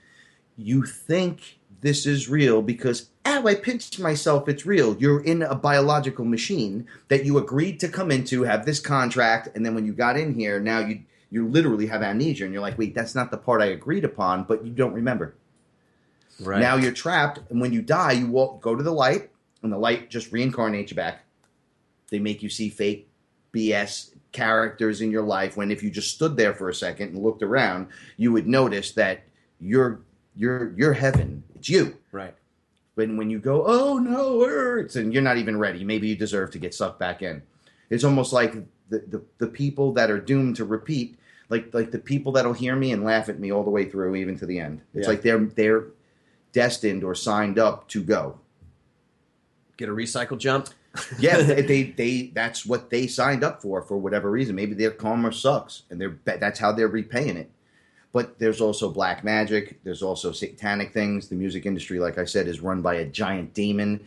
You think this is real because, I pinched myself, it's real. You're in a biological machine that you agreed to come into, have this contract, and then when you got in here, now you literally have amnesia, and you're like, wait, that's not the part I agreed upon, but you don't remember. Right. Now you're trapped, and when you die, you go to the light, and the light just reincarnates you back. They make you see fake BS characters in your life, when if you just stood there for a second and looked around, you would notice that you're heaven. It's you. Right. When you go, oh no, it hurts, and you're not even ready. Maybe you deserve to get sucked back in. It's almost like the people that are doomed to repeat, like the people that'll hear me and laugh at me all the way through, even to the end. It's like they're destined or signed up to go. Get a recycle jump. Yeah, they that's what they signed up for whatever reason. Maybe their karma sucks, and that's how they're repaying it. But there's also black magic. There's also satanic things. The music industry, like I said, is run by a giant demon.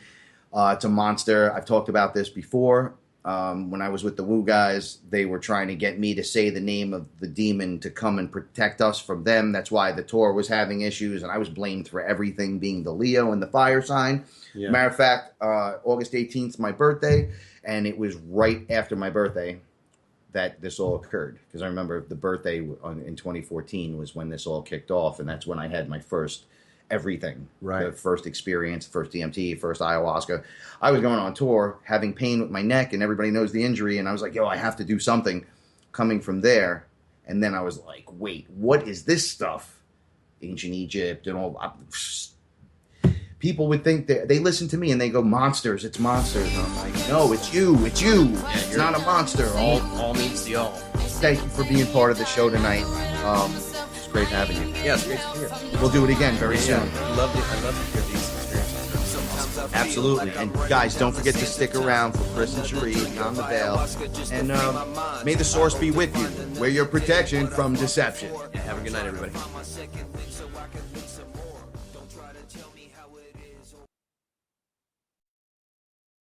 It's a monster. I've talked about this before. When I was with the Woo guys, they were trying to get me to say the name of the demon to come and protect us from them. That's why the tour was having issues, and I was blamed for everything being the Leo and the fire sign. Yeah. Matter of fact, August 18th is my birthday, and it was right after my birthday that this all occurred. Because I remember the birthday in 2014 was when this all kicked off, and that's when I had my first everything. Right. The first experience, first DMT, first ayahuasca. I was going on tour, having pain with my neck, and everybody knows the injury, and I was like, yo, I have to do something coming from there. And then I was like, wait, what is this stuff? Ancient Egypt and all. People would think that they listen to me and they go, monsters, it's monsters. And I'm like, no, it's you. It's not a monster. All meets the all. Thank you for being part of the show tonight. It's great having you. Yeah, it's great to hear. We'll do it again very soon. I love to hear these experiences. Absolutely. And guys, don't forget to stick around for Chris and Cherie on the Veil. And may the source be with you. Wear your protection from deception. Have a good night, everybody.